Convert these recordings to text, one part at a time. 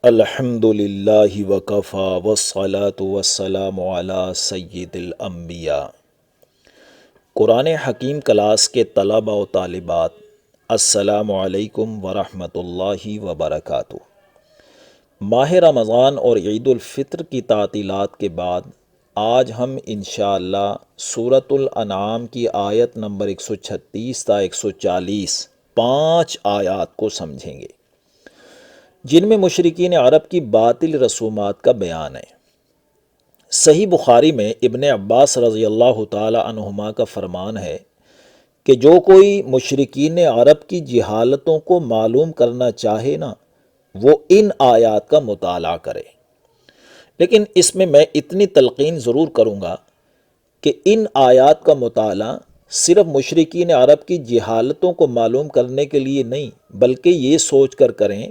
الحمد للہ وکفا والصلاة والسلام علی سید الانبیاء۔ قرآن حکیم کلاس کے طلباء و طالبات، السلام علیکم ورحمۃ اللہ وبرکاتہ۔ ماہ رمضان اور عید الفطر کی تعطیلات کے بعد آج ہم انشاءاللہ سورۃ الانعام کی آیت نمبر 136 تا 140 5 آیات کو سمجھیں گے، جن میں مشرکین عرب کی باطل رسومات کا بیان ہے۔ صحیح بخاری میں ابن عباس رضی اللہ تعالی عنہما کا فرمان ہے کہ جو کوئی مشرکین عرب کی جہالتوں کو معلوم کرنا چاہے نا، وہ ان آیات کا مطالعہ کرے۔ لیکن اس میں اتنی تلقین ضرور کروں گا کہ ان آیات کا مطالعہ صرف مشرکین عرب کی جہالتوں کو معلوم کرنے کے لیے نہیں، بلکہ یہ سوچ کر کریں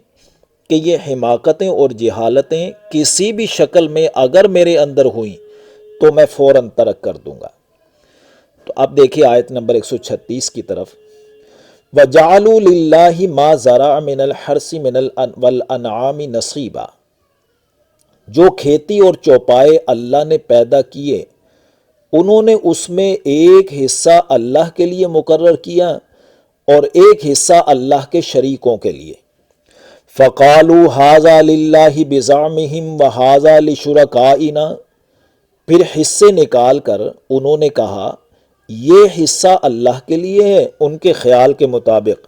کہ یہ حماقتیں اور جہالتیں کسی بھی شکل میں اگر میرے اندر ہوئیں تو میں فوراً ترک کر دوں گا۔ تو اب دیکھیے آیت نمبر 136 کی طرف، وَجَعَلُوا لِلَّهِ مَا زَرَعَ مِنَ الْحَرْثِ وَالْأَنْعَامِ نَصِيبًا، جو کھیتی اور چوپائے اللہ نے پیدا کیے انہوں نے اس میں ایک حصہ اللہ کے لیے مقرر کیا اور ایک حصہ اللہ کے شریکوں کے لیے۔ فَقَالُوا هَذَا لِلَّهِ بِزَعْمِهِمْ وَهَذَا لِشُرَكَائِنَا، پھر حصے نکال کر انہوں نے کہا یہ حصہ اللہ کے لیے ہے ان کے خیال کے مطابق،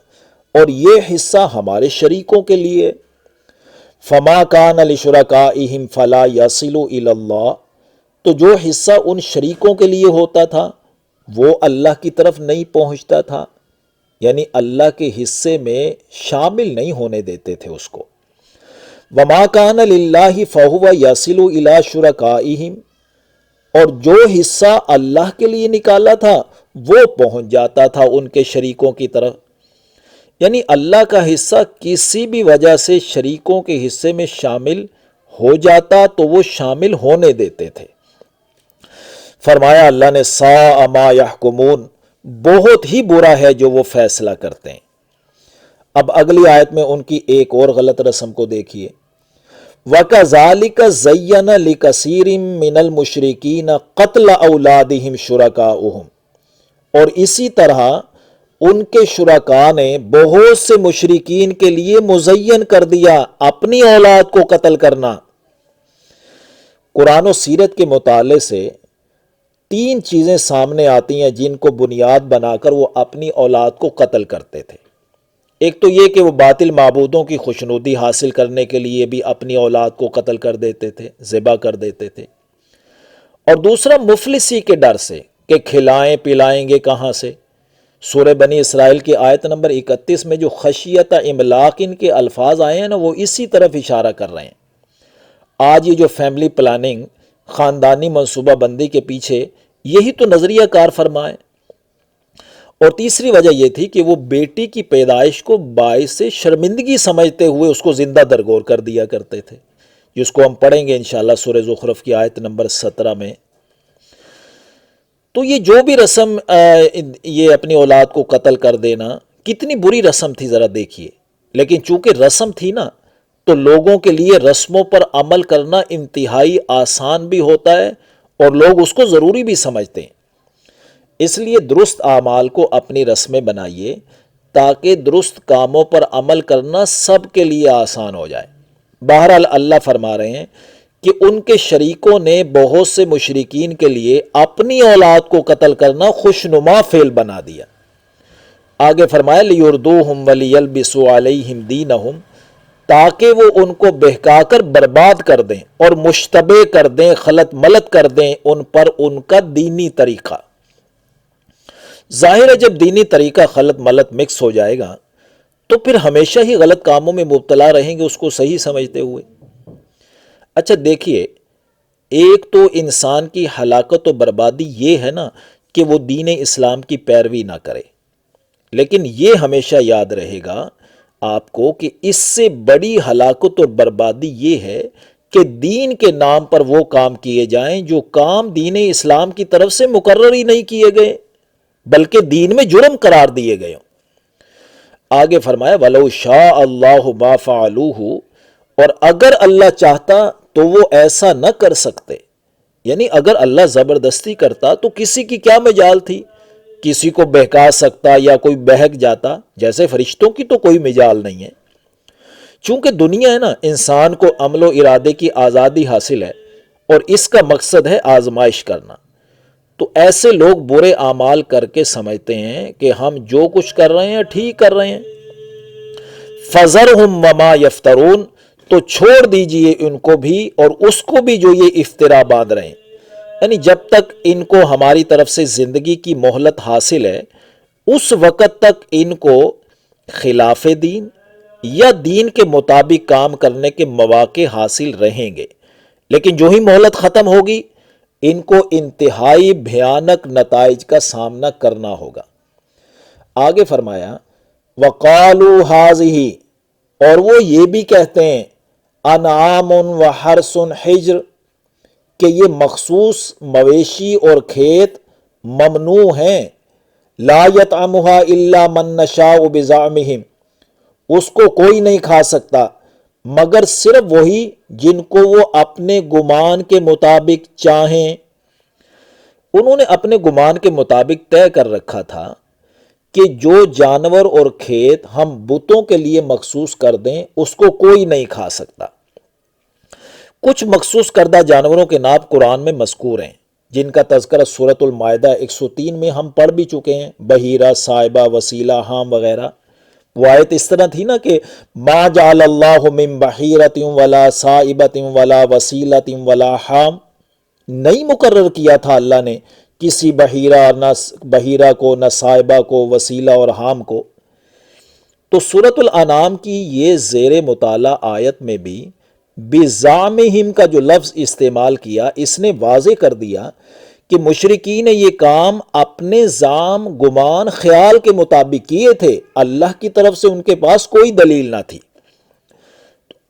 اور یہ حصہ ہمارے شریکوں کے لیے۔ فَمَا كَانَ لِشُرَكَائِهِمْ فَلَا يَصِلُ إِلَى اللَّهِ، تو جو حصہ ان شریکوں کے لیے ہوتا تھا وہ اللہ کی طرف نہیں پہنچتا تھا، یعنی اللہ کے حصے میں شامل نہیں ہونے دیتے تھے اس کو۔ وَمَا كَانَ لِلَّهِ فَهُوَ يَصِلُ إِلَى شُرَكَائِهِمْ، اور جو حصہ اللہ کے لیے نکالا تھا وہ پہنچ جاتا تھا ان کے شریکوں کی طرف، یعنی اللہ کا حصہ کسی بھی وجہ سے شریکوں کے حصے میں شامل ہو جاتا تو وہ شامل ہونے دیتے تھے۔ فرمایا اللہ نے سَاءَ مَا يَحْكُمُونَ، بہت ہی برا ہے جو وہ فیصلہ کرتے ہیں۔ اب اگلی آیت میں ان کی ایک اور غلط رسم کو دیکھیے، وَكَذَلِكَ زَيَّنَ لِكَثِيرٍ مِّنَ الْمُشْرِكِينَ قَتْلَ أَوْلَادِهِمْ شُرَكَاؤُهُمْ، اور اسی طرح ان کے شرکاء نے بہت سے مشرکین کے لیے مزین کر دیا اپنی اولاد کو قتل کرنا۔ قرآن و سیرت کے مطالعے سے 3 چیزیں سامنے آتی ہیں جن کو بنیاد بنا کر وہ اپنی اولاد کو قتل کرتے تھے۔ ایک تو یہ کہ وہ باطل معبودوں کی خوشنودی حاصل کرنے کے لیے بھی اپنی اولاد کو قتل کر دیتے تھے، ذبح کر دیتے تھے، اور دوسرا مفلسی کے ڈر سے کہ کھلائیں پلائیں گے کہاں سے۔ سورہ بنی اسرائیل کی آیت نمبر 31 میں جو خشیت املاق ان کے الفاظ آئے ہیں نا، وہ اسی طرف اشارہ کر رہے ہیں۔ آج یہ جو فیملی پلاننگ، خاندانی منصوبہ بندی کے پیچھے یہی تو نظریہ کار فرما ہے۔ اور تیسری وجہ یہ تھی کہ وہ بیٹی کی پیدائش کو باعث شرمندگی سمجھتے ہوئے اس کو زندہ درگور کر دیا کرتے تھے، جس کو ہم پڑھیں گے انشاءاللہ سورہ زخرف کی آیت نمبر 17 میں۔ تو یہ جو بھی رسم یہ اپنی اولاد کو قتل کر دینا، کتنی بری رسم تھی ذرا دیکھیے۔ لیکن چونکہ رسم تھی نا، تو لوگوں کے لیے رسموں پر عمل کرنا انتہائی آسان بھی ہوتا ہے اور لوگ اس کو ضروری بھی سمجھتے ہیں۔ اس لیے درست اعمال کو اپنی رسمیں بنائیے تاکہ درست کاموں پر عمل کرنا سب کے لیے آسان ہو جائے۔ بہرحال اللہ فرما رہے ہیں کہ ان کے شریکوں نے بہت سے مشرکین کے لیے اپنی اولاد کو قتل کرنا خوشنما فعل بنا دیا۔ آگے فرمایا لِيُرْدُوهُمْ وَلِيَلْبِسُوا عَلَيْهِمْ دِينَهُمْ، تاکہ وہ ان کو بہکا کر برباد کر دیں اور مشتبہ کر دیں، خلط ملط کر دیں ان پر ان کا دینی طریقہ۔ ظاہر ہے جب دینی طریقہ خلط ملط مکس ہو جائے گا تو پھر ہمیشہ ہی غلط کاموں میں مبتلا رہیں گے اس کو صحیح سمجھتے ہوئے۔ اچھا دیکھیے، ایک تو انسان کی ہلاکت و بربادی یہ ہے نا کہ وہ دین اسلام کی پیروی نہ کرے، لیکن یہ ہمیشہ یاد رہے گا آپ کو کہ اس سے بڑی ہلاکت اور بربادی یہ ہے کہ دین کے نام پر وہ کام کیے جائیں جو کام دین اسلام کی طرف سے مقرر ہی نہیں کیے گئے بلکہ دین میں جرم قرار دیے گئے ہوں۔ آگے فرمایا وَلَوْ شَاءَ اللَّهُ مَا فَعَلُوهُ، اور اگر اللہ چاہتا تو وہ ایسا نہ کر سکتے، یعنی اگر اللہ زبردستی کرتا تو کسی کی کیا مجال تھی، کسی کو بہکا سکتا یا کوئی بہک جاتا، جیسے فرشتوں کی تو کوئی مجال نہیں ہے۔ چونکہ دنیا ہے نا، انسان کو عمل و ارادے کی آزادی حاصل ہے اور اس کا مقصد ہے آزمائش کرنا، تو ایسے لوگ برے اعمال کر کے سمجھتے ہیں کہ ہم جو کچھ کر رہے ہیں ٹھیک کر رہے ہیں۔ فَذَرْهُمْ وَمَا يَفْتَرُونَ، تو چھوڑ دیجئے ان کو بھی اور اس کو بھی جو یہ افطرا باندھ رہے ہیں، یعنی جب تک ان کو ہماری طرف سے زندگی کی مہلت حاصل ہے اس وقت تک ان کو خلاف دین یا دین کے مطابق کام کرنے کے مواقع حاصل رہیں گے، لیکن جو ہی مہلت ختم ہوگی ان کو انتہائی بھیانک نتائج کا سامنا کرنا ہوگا۔ آگے فرمایا وَقَالُوا هَٰذِهِ، اور وہ یہ بھی کہتے ہیں انعام و حرث حجر، کہ یہ مخصوص مویشی اور کھیت ممنوع ہیں، لا يطعمها الا من نشاء بزعمهم، اس کو کوئی نہیں کھا سکتا مگر صرف وہی جن کو وہ اپنے گمان کے مطابق چاہیں۔ انہوں نے اپنے گمان کے مطابق طے کر رکھا تھا کہ جو جانور اور کھیت ہم بتوں کے لیے مخصوص کر دیں اس کو کوئی نہیں کھا سکتا۔ کچھ مخصوص کردہ جانوروں کے نام قرآن میں مذکور ہیں جن کا تذکرہ سورۃ المائدہ 103 میں ہم پڑھ بھی چکے ہیں، بحیرہ، صائبہ، وسیلہ، حام وغیرہ۔ وہ آیت اس طرح تھی نا کہ ما جعل اللہ من بحیرۃ ولا صائبۃ ولا وسیلۃ ولا حام، نہیں مقرر کیا تھا اللہ نے کسی بحیرہ کو، نہ صائبہ کو، وسیلہ اور حام کو۔ تو سورۃ الانعام کی یہ زیر مطالعہ آیت میں بھی بِزَعْمِهِمْ کا جو لفظ استعمال کیا، اس نے واضح کر دیا کہ مشرکین نے یہ کام اپنے زعم، گمان، خیال کے مطابق کیے تھے، اللہ کی طرف سے ان کے پاس کوئی دلیل نہ تھی۔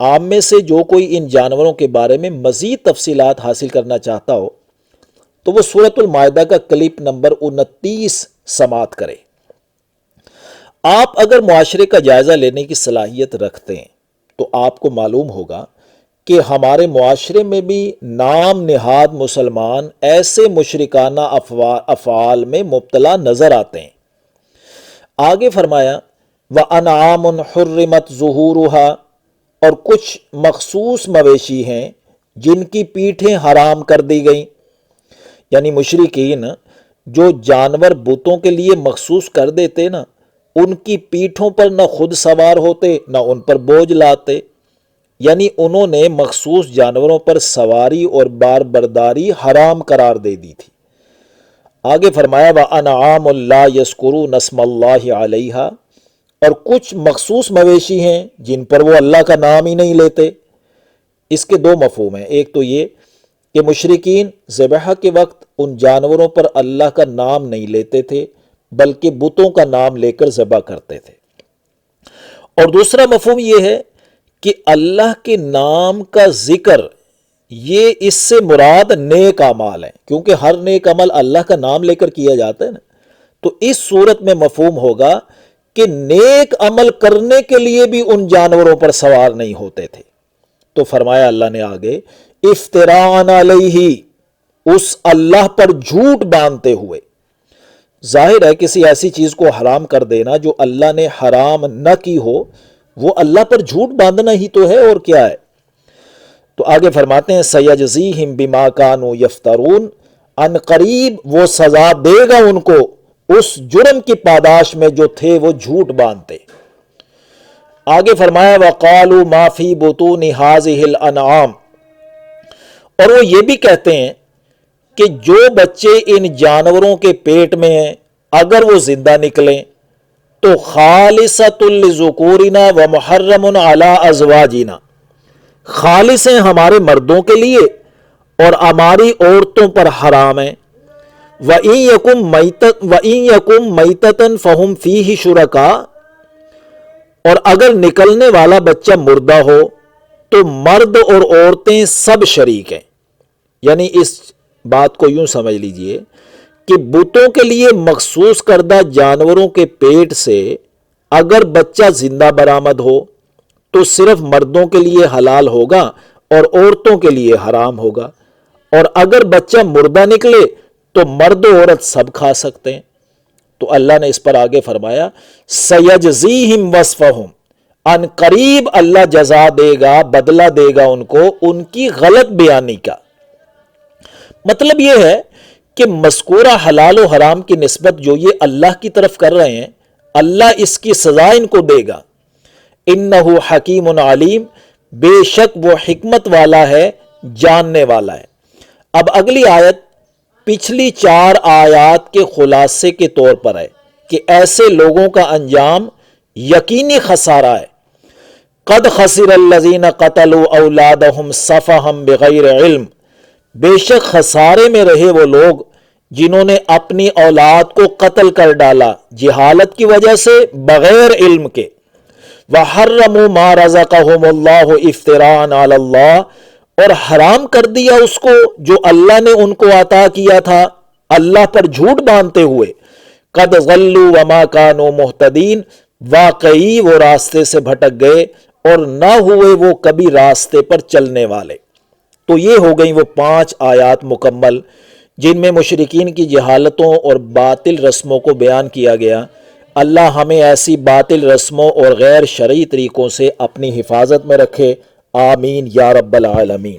عام میں سے جو کوئی ان جانوروں کے بارے میں مزید تفصیلات حاصل کرنا چاہتا ہو تو وہ سورۃ المائدہ کا کلپ نمبر 29 سماعت کرے۔ آپ اگر معاشرے کا جائزہ لینے کی صلاحیت رکھتے ہیں تو آپ کو معلوم ہوگا کہ ہمارے معاشرے میں بھی نام نہاد مسلمان ایسے مشرکانہ افعال میں مبتلا نظر آتے ہیں۔ آگے فرمایا وَأَنْعَامٌ حُرِّمَتْ ظُهُورُهَا، اور کچھ مخصوص مویشی ہیں جن کی پیٹھیں حرام کر دی گئیں، یعنی مشرکین جو جانور بتوں کے لیے مخصوص کر دیتے نا، ان کی پیٹھوں پر نہ خود سوار ہوتے نہ ان پر بوجھ لاتے، یعنی انہوں نے مخصوص جانوروں پر سواری اور بار برداری حرام قرار دے دی تھی۔ آگے فرمایا وَأَنْعَامٌ لَا يَذْكُرُونَ اسْمَ اللَّهِ عَلَيْهَا، اور کچھ مخصوص مویشی ہیں جن پر وہ اللہ کا نام ہی نہیں لیتے۔ اس کے دو مفہوم ہیں، ایک تو یہ کہ مشرکین ذبح کے وقت ان جانوروں پر اللہ کا نام نہیں لیتے تھے بلکہ بتوں کا نام لے کر ذبح کرتے تھے، اور دوسرا مفہوم یہ ہے کہ اللہ کے نام کا ذکر، یہ اس سے مراد نیک اعمال ہیں، کیونکہ ہر نیک عمل اللہ کا نام لے کر کیا جاتا ہے نا، تو اس صورت میں مفہوم ہوگا کہ نیک عمل کرنے کے لیے بھی ان جانوروں پر سوار نہیں ہوتے تھے۔ تو فرمایا اللہ نے آگے افتراء علیہ، اس اللہ پر جھوٹ باندھتے ہوئے۔ ظاہر ہے کسی ایسی چیز کو حرام کر دینا جو اللہ نے حرام نہ کی ہو، وہ اللہ پر جھوٹ باندھنا ہی تو ہے، اور کیا ہے۔ تو آگے فرماتے ہیں سَيَجْزِيهِمْ بِمَا كَانُوا يَفْتَرُونَ، ان قریب وہ سزا دے گا ان کو اس جرم کی پاداش میں جو تھے وہ جھوٹ باندھتے۔ آگے فرمایا وَقَالُوا مَا فِي بُطُونِ هَٰذِهِ الْأَنْعَامِ، اور وہ یہ بھی کہتے ہیں کہ جو بچے ان جانوروں کے پیٹ میں ہیں اگر وہ زندہ نکلیں تو خالصۃ لذکورنا ومحرم علی ازواجنا، خالص ہیں ہمارے مردوں کے لیے اور ہماری عورتوں پر حرام ہیں۔ وَإِن يَكُن مَيْتَةً فَهُمْ فِيهِ شُرَكَاء، اور اگر نکلنے والا بچہ مردہ ہو تو مرد اور عورتیں سب شریک ہیں۔ یعنی اس بات کو یوں سمجھ لیجئے کہ بتوں کے لیے مخصوص کردہ جانوروں کے پیٹ سے اگر بچہ زندہ برآمد ہو تو صرف مردوں کے لیے حلال ہوگا اور عورتوں کے لیے حرام ہوگا، اور اگر بچہ مردہ نکلے تو مرد و عورت سب کھا سکتے ہیں۔ تو اللہ نے اس پر آگے فرمایا سَيَجْزِيهِمْ وَصْفَهُمْ، ان قریب اللہ جزا دے گا، بدلہ دے گا ان کو ان کی غلط بیانی کا۔ مطلب یہ ہے کہ مذکورہ حلال و حرام کی نسبت جو یہ اللہ کی طرف کر رہے ہیں، اللہ اس کی سزا ان کو دے گا۔ انہ حکیم علیم، بے شک وہ حکمت والا ہے، جاننے والا ہے۔ اب اگلی آیت پچھلی 4 آیات کے خلاصے کے طور پر ہے کہ ایسے لوگوں کا انجام یقینی خسارہ ہے۔ قد خسر الذین قتلوا اولادہم سفہا بغیر علم، بے شک خسارے میں رہے وہ لوگ جنہوں نے اپنی اولاد کو قتل کر ڈالا جہالت کی وجہ سے، بغیر علم کے۔ وَحَرَّمُوا مَا رَزَقَهُمُ اللَّهُ افْتِرَاءً عَلَى اللَّهِ، اور حرام کر دیا اس کو جو اللہ نے ان کو عطا کیا تھا اللہ پر جھوٹ باندھتے ہوئے۔ قَدْ ضَلُّوا وَمَا كَانُوا مُهْتَدِينَ، واقعی وہ راستے سے بھٹک گئے اور نہ ہوئے وہ کبھی راستے پر چلنے والے۔ تو یہ ہو گئیں وہ 5 آیات مکمل جن میں مشرکین کی جہالتوں اور باطل رسموں کو بیان کیا گیا۔ اللہ ہمیں ایسی باطل رسموں اور غیر شرعی طریقوں سے اپنی حفاظت میں رکھے، آمین یا رب العالمین۔